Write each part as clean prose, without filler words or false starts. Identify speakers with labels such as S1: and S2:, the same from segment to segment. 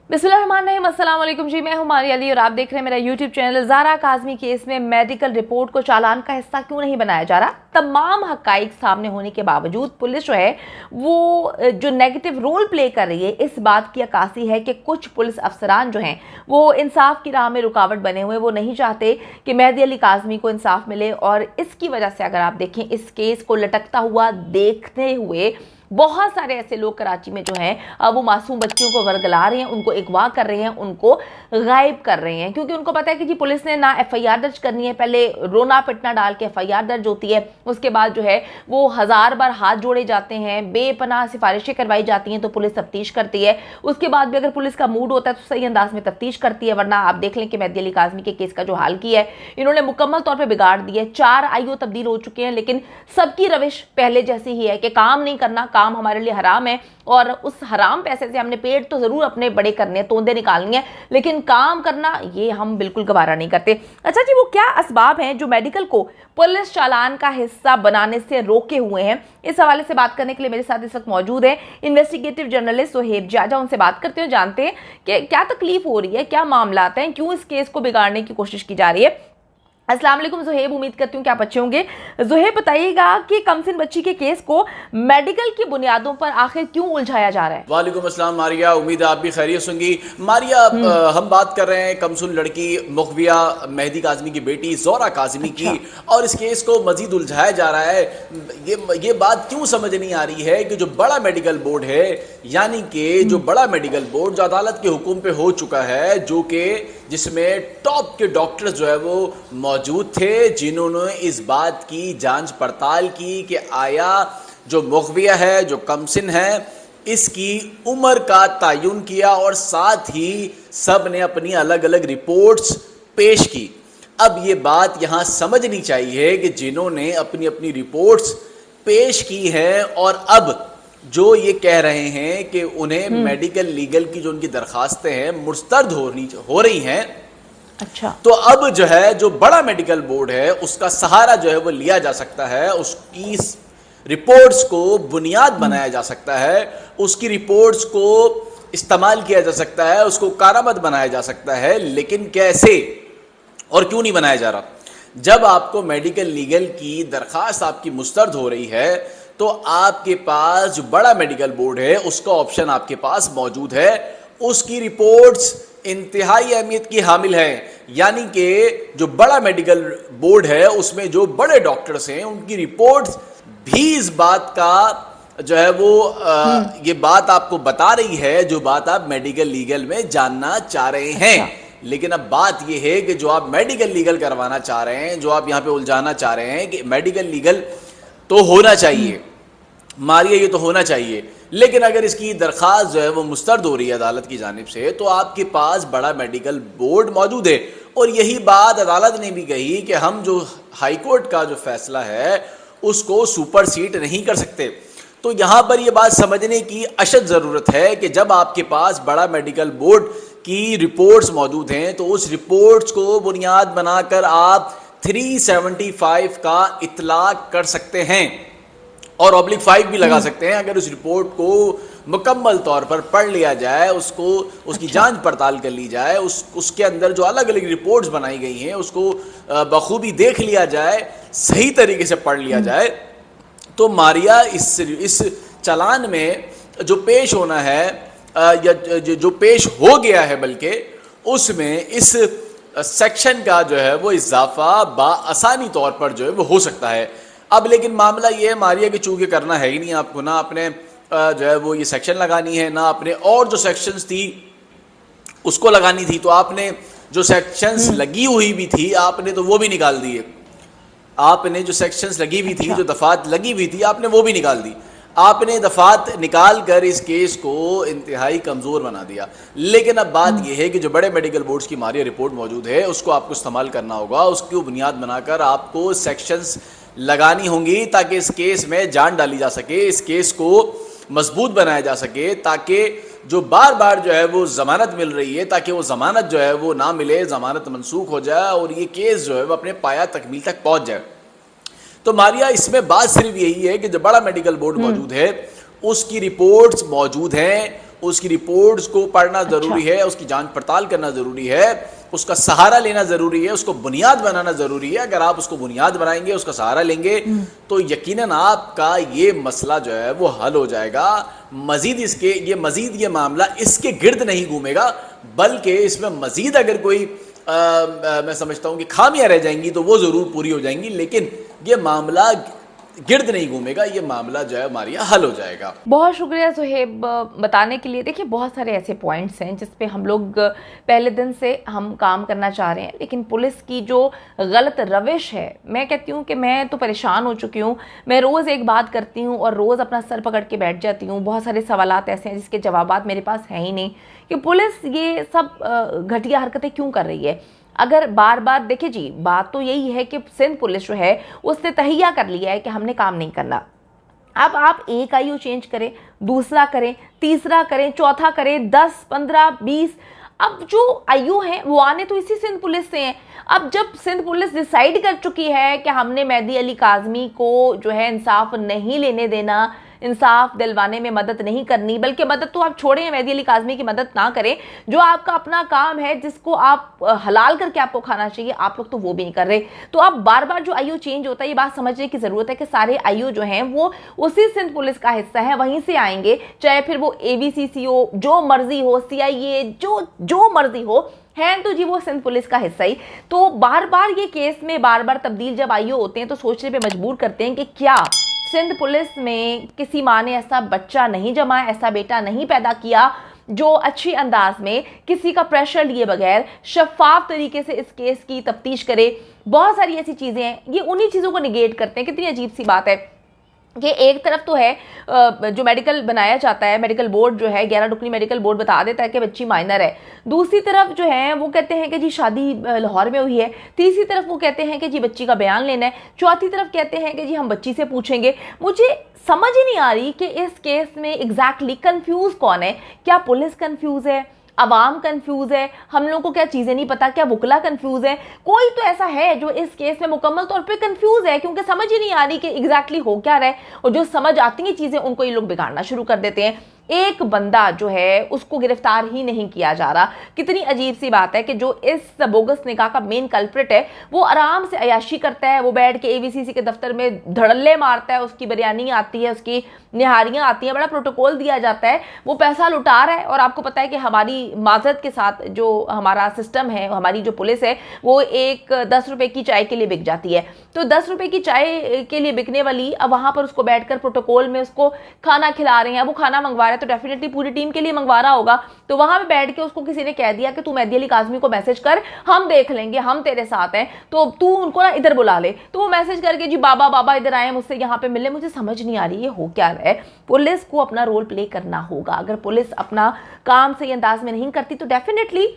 S1: बिस्मिल्लाहिर्रहमानिर्रहीम, अस्सलाम वालेकुम जी। मैं हूं मारिया अली और आप देख रहे हैं मेरा YouTube channel. Zara Kazmi case में मेडिकल रिपोर्ट को चालान का हिस्सा क्यों नहीं बनाया जा रहा? तमाम हक़ाइक़ सामने होने के बावजूद पुलिस जो है वो जो नेगेटिव रोल प्ले कर रही है, इस बात की अक्कासी है कि कुछ पुलिस अफसरान जो हैं वो इंसाफ की राह में रुकावट बने हुए, वो नहीं चाहते कि मेहदी अली काज़मी को इंसाफ मिले। और इसकी वजह से अगर आप देखें, इस केस को लटकता हुआ देखते हुए बहुत सारे ऐसे लोग कराची में जो हैं वो मासूम बच्चियों को वरगला रहे हैं, उनको अगवा कर रहे हैं, उनको गायब कर रहे हैं, क्योंकि उनको पता है कि जी पुलिस ने ना एफआईआर दर्ज करनी है। पहले रोना पिटना डाल के एफआईआर दर्ज होती है, उसके बाद जो है वो 1000 बार हाथ जोड़े जाते हैं, बेपनाह सिफारिशें करवाई जाती हैं तो पुलिस तफ्तीश करती है। उसके बाद भी अगर पुलिस का मूड होता है तो सही अंदाज में तफ्तीश करती है, वरना आप देख लें कि मेहदी अली काज़मी के केस का जो हाल किया है इन्होंने मुकम्मल तौर पर बिगाड़ दिया है। 4 आईओ तब्दील हो चुके हैं, लेकिन सबकी रविश पहले जैसी ही है कि काम नहीं करना, काम हमारे लिए हराम है और उस हराम पैसे से हमने पेट तो जरूर अपने बड़े करने हैं, तोंदे निकालनी है, लेकिन काम करना ये हम बिल्कुल गवारा नहीं करते। अच्छा जी, वो क्या असबाब हैं जो मेडिकल को पुलिस चालान का हिस्सा बनाने से रोके हुए हैं? इस हवाले से बात करने के लिए मेरे साथ इस वक्त मौजूद है इन्वेस्टिगेटिव जर्नलिस्ट सुहेब जाजा। उनसे बात करते हैं, जानते हैं कि क्या तकलीफ हो रही है, क्या मामला हैं, क्यों इस केस को बिगाड़ने की कोशिश की जा रही है। अस्सलाम वालेकुम ज़ुहेब, उम्मीद करती हूँ कि आप अच्छे होंगे। ज़ुहेब, बताइएगा कि कमसिन बच्ची के केस को मेडिकल की बुनियादों पर आखिर क्यों उलझाया जा रहा है?
S2: वालेकुम अस्सलाम मारिया, उम्मीद है आप भी खैरियत होंगी। मारिया, हम बात कर रहे हैं कमसुन लड़की मुखबिया मेहदी काज़मी की बेटी ज़ोहरा काज़मी की, और इस केस को मजीद उलझाया जा रहा है। ये बात क्यों समझ नहीं आ रही है कि जो बड़ा मेडिकल बोर्ड है, यानी कि जो बड़ा मेडिकल बोर्ड जो अदालत के हुक्म पे हो चुका है, जो कि जिसमें टॉप के डॉक्टर्स जो है वो मौजूद थे, जिन्होंने इस बात की जांच पड़ताल की कि आया जो मुखबिया है, जो कमसिन है, इसकी उम्र का तयन किया और साथ ही सब ने अपनी अलग अलग रिपोर्ट्स पेश की। अब ये बात यहाँ समझनी चाहिए कि जिन्होंने अपनी अपनी रिपोर्ट्स पेश की हैं और अब जो ये कह रहे हैं कि उन्हें मेडिकल लीगल की जो उनकी दरखास्तें हैं मुस्तरद हो रही हैं,
S1: अच्छा,
S2: तो अब जो है जो बड़ा मेडिकल बोर्ड है उसका सहारा जो है वो लिया जा सकता है, उसकी रिपोर्ट्स को बुनियाद बनाया जा सकता है, उसकी रिपोर्ट्स को इस्तेमाल किया जा सकता है, उसको कारामद बनाया जा सकता है। लेकिन कैसे और क्यों नहीं बनाया जा रहा? जब आपको मेडिकल लीगल की दरखास्त आपकी मुस्तरद हो रही है तो आपके पास जो बड़ा मेडिकल बोर्ड है उसका ऑप्शन आपके पास मौजूद है, उसकी रिपोर्ट्स इंतहाई अहमियत की हामिल है। यानी कि जो बड़ा मेडिकल बोर्ड है उसमें जो बड़े डॉक्टर्स हैं उनकी रिपोर्ट्स भी इस बात का जो है वो ये बात आपको बता रही है जो बात आप मेडिकल लीगल में जानना चाह रहे हैं।
S1: अच्छा।
S2: लेकिन अब बात ये है कि जो आप मेडिकल लीगल करवाना चाह रहे हैं, जो आप यहाँ पे उलझाना चाह रहे हैं कि मेडिकल लीगल तो होना चाहिए, मारिया ये तो होना चाहिए, लेकिन अगर इसकी दरख्वास्त जो है वो मुस्तरद हो रही है अदालत की जानिब से तो आपके पास बड़ा मेडिकल बोर्ड मौजूद है। और यही बात अदालत ने भी कही कि हम जो हाई कोर्ट का जो फैसला है उसको सुपरसीड नहीं कर सकते। तो यहाँ पर यह बात समझने की अशद ज़रूरत है कि जब आपके पास बड़ा मेडिकल बोर्ड की रिपोर्ट्स मौजूद हैं तो उस रिपोर्ट्स को बुनियाद बनाकर आप 375 का इतलाक कर सकते हैं और ऑब्लिक 5 भी लगा सकते हैं अगर उस रिपोर्ट को मुकम्मल तौर पर पढ़ लिया जाए, उसको उसकी जांच पड़ताल कर ली जाए, उसके अंदर जो अलग अलग रिपोर्ट्स बनाई गई हैं उसको बखूबी देख लिया जाए, सही तरीके से पढ़ लिया जाए, तो मारिया इस चालान में जो पेश होना है या जो पेश हो गया है, बल्कि उसमें इस सेक्शन का जो है वो इजाफा आसानी तौर पर जो है वो हो सकता है। अब लेकिन मामला ये है मारिया कि चूंकि करना है ही नहीं आपको, ना आपने जो है वो ये सेक्शन लगानी है, ना आपने और जो सेक्शंस थी उसको लगानी थी, तो आपने जो सेक्शंस लगी हुई भी थी आपने तो वो भी निकाल दिए। आपने जो सेक्शंस लगी हुई थी, जो दफात लगी हुई थी, आपने वो भी निकाल दी। आपने दफात निकाल कर इस केस को इंतहाई कमज़ोर बना दिया। लेकिन अब बात यह है कि जो बड़े मेडिकल बोर्ड्स की मारिया रिपोर्ट मौजूद है उसको आपको इस्तेमाल करना होगा, उसकी बुनियाद बनाकर आपको सेक्शंस लगानी होंगी ताकि इस केस में जान डाली जा सके, इस केस को मजबूत बनाया जा सके, ताकि जो बार बार जो है वो ज़मानत मिल रही है ताकि वो ज़मानत जो है वो ना मिले, ज़मानत मनसूख हो जाए और ये केस जो है वो अपने पाया तकमील तक पहुँच जाए। तो मारिया इसमें बात सिर्फ यही है कि जो बड़ा मेडिकल बोर्ड मौजूद है उसकी रिपोर्ट्स मौजूद हैं, उसकी रिपोर्ट्स को पढ़ना ज़रूरी है, उसकी जांच पड़ताल करना ज़रूरी है, उसका सहारा लेना ज़रूरी है, उसको बुनियाद बनाना ज़रूरी है। अगर आप उसको बुनियाद बनाएंगे, उसका सहारा लेंगे, तो यकीनन आपका ये मसला जो है वो हल हो जाएगा। मज़ीद ये मामला इसके गिर्द नहीं घूमेगा, बल्कि इसमें मज़ीद अगर कोई मैं समझता हूँ कि खामियां रह जाएंगी तो वो ज़रूर पूरी हो जाएंगी, लेकिन ये मामला गिर्द नहीं घूमेगा, ये मामला जो है हमारे यहाँ हल हो जाएगा।
S1: बहुत शुक्रिया सुहेब बताने के लिए। देखिए, बहुत सारे ऐसे पॉइंट्स हैं जिस पे हम लोग पहले दिन से हम काम करना चाह रहे हैं, लेकिन पुलिस की जो गलत रविश है, मैं कहती हूँ कि मैं तो परेशान हो चुकी हूँ। मैं रोज़ एक बात करती हूँ और रोज़ अपना सर पकड़ के बैठ जाती हूँ। बहुत सारे सवालात ऐसे हैं जिसके जवाबात मेरे पास हैं ही नहीं कि पुलिस ये सब घटिया हरकतें क्यों कर रही है। अगर बार बार देखिए जी, बात तो यही है कि सिंध पुलिस जो है उसने तहिया कर लिया है कि हमने काम नहीं करना। अब आप एक आईओ चेंज करें, दूसरा करें, तीसरा करें, चौथा करें, 10, 15, 20, अब जो आईओ हैं वो आने तो इसी सिंध पुलिस से हैं। अब जब सिंध पुलिस डिसाइड कर चुकी है कि हमने मेहदी अली काज़मी को जो है इंसाफ नहीं लेने देना, इंसाफ दिलवाने में मदद नहीं करनी, बल्कि मदद तो आप छोड़ें, मेहदी अली काज़मी की मदद ना करें, जो आपका अपना काम है जिसको आप हलाल करके आपको खाना चाहिए, आप लोग तो वो भी नहीं कर रहे। तो अब बार बार जो आईओ चेंज होता है, ये बात समझने की जरूरत है कि सारे आईओ जो हैं वो उसी सिंध पुलिस का हिस्सा है, वहीं से आएंगे, चाहे फिर वो एवीसीसी हो, जो मर्जी हो, सीआईए, जो मर्जी हो, है तो जी वो सिंध पुलिस का हिस्सा ही। तो बार बार ये केस में बार बार तब्दील जब आईओ होते हैं तो सोचने पे मजबूर करते हैं कि क्या सिंध पुलिस में किसी माँ ने ऐसा बच्चा नहीं जमा, ऐसा बेटा नहीं पैदा किया जो अच्छी अंदाज में किसी का प्रेशर लिए बगैर शफाफ तरीके से इस केस की तफ्तीश करे। बहुत सारी ऐसी चीज़ें हैं, ये उन्हीं चीज़ों को निगेट करते हैं। कितनी अजीब सी बात है कि एक तरफ तो है जो मेडिकल बनाया जाता है, मेडिकल बोर्ड जो है 11 रुकनी मेडिकल बोर्ड बता देता है कि बच्ची माइनर है, दूसरी तरफ जो है वो कहते हैं कि जी शादी लाहौर में हुई है, तीसरी तरफ वो कहते हैं कि जी बच्ची का बयान लेना है, चौथी तरफ कहते हैं कि जी हम बच्ची से पूछेंगे। मुझे समझ ही नहीं आ रही कि इस केस में एग्जैक्टली कंफ्यूज कौन है। क्या पुलिस कंफ्यूज है, अवाम कंफ्यूज है, हम लोगों को क्या चीज़ें नहीं पता, क्या वुकला कंफ्यूज है? कोई तो ऐसा है जो इस केस में मुकम्मल तौर पे कंफ्यूज है, क्योंकि समझ ही नहीं आ रही कि एग्जैक्टली हो क्या रहा है, और जो समझ आती हैं चीज़ें उनको ये लोग बिगाड़ना शुरू कर देते हैं। एक बंदा जो है उसको गिरफ्तार ही नहीं किया जा रहा। कितनी अजीब सी बात है कि जो इस बोगस निकाह का मेन कल्प्रिट है वो आराम से अयाशी करता है, वो बैठ के एवीसीसी के दफ्तर में धड़ल्ले मारता है, उसकी बिरयानी आती है, उसकी निहारियां आती हैं, बड़ा प्रोटोकॉल दिया जाता है, वो पैसा लुटा रहा है। और आपको पता है कि हमारी माजरत के साथ जो हमारा सिस्टम है, हमारी जो पुलिस है, वो एक 10 रुपए की चाय के लिए बिक जाती है। तो 10 रुपए की चाय के लिए बिकने वाली, अब वहां पर उसको बैठकर प्रोटोकॉल में उसको खाना खिला रहे हैं, वो खाना मंगवा रहे हैं तो डेफिनेटली पूरी टीम के लिए मंगवा रहा होगा। तो वहां पे बैठ के उसको किसी ने कह दिया कि तू मेहदी अली काज़मी को मैसेज कर, हम देख लेंगे, हम तेरे साथ हैं, तो तू उनको ना इधर बुला ले। तो वो मैसेज करके जी बाबा बाबा इधर आए, मुझसे यहाँ पे मिले। मुझे समझ नहीं आ रही ये हो क्या रहा है। पुलिस को अपना रोल प्ले करना होगा। अगर पुलिस अपना काम सही अंदाज में नहीं करती तो डेफिनेटली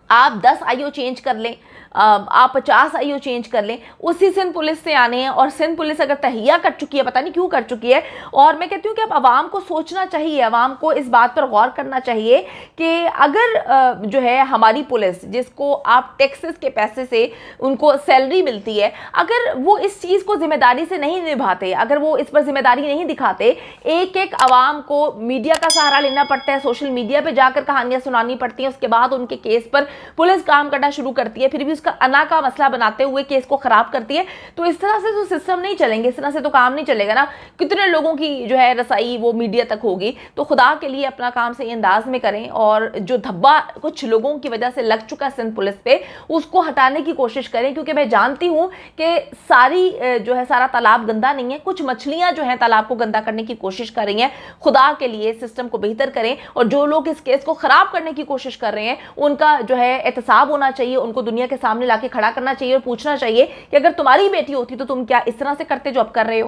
S1: आप 10 आईओ चेंज कर लें, आप 50 आईओ चेंज कर लें, उसी सिंध पुलिस से आने हैं। और सिंध पुलिस अगर तहिया कर चुकी है, पता नहीं क्यों कर चुकी है। और मैं कहती हूँ कि अब आवाम को सोचना चाहिए, आवाम को इस बात पर गौर करना चाहिए कि अगर जो है हमारी पुलिस, जिसको आप टैक्सेस के पैसे से उनको सैलरी मिलती है, अगर वो इस चीज़ को जिम्मेदारी से नहीं निभाते, अगर वो इस पर जिम्मेदारी नहीं दिखाते, एक एक आवाम को मीडिया का सहारा लेना पड़ता है, सोशल मीडिया पर जाकर कहानियाँ सुनानी पड़ती हैं, उसके बाद उनके केस पर पुलिस काम करना शुरू करती है, फिर भी उसका अना का मसला बनाते हुए केस को खराब करती है। तो इस तरह से तो सिस्टम नहीं चलेंगे, इस तरह से तो काम नहीं चलेगा ना। कितने लोगों की जो है रसाई वो मीडिया तक होगी। तो खुदा के लिए अपना काम सही अंदाज में करें, और जो धब्बा कुछ लोगों की वजह से लग चुका है सिंध पुलिस पे, उसको हटाने की कोशिश करें। क्योंकि मैं जानती हूं कि सारी जो है सारा तालाब गंदा नहीं है, कुछ मछलियां जो है तालाब को गंदा करने की कोशिश कर रही हैं। खुदा के लिए सिस्टम को बेहतर करें, और जो लोग इस केस को खराब करने की कोशिश कर रहे हैं उनका जो है एहतसाब होना चाहिए, उनको दुनिया के सामने लाके खड़ा करना चाहिए और पूछना चाहिए कि अगर तुम्हारी बेटी होती तो तुम क्या इस तरह से करते जो अब कर रहे हो।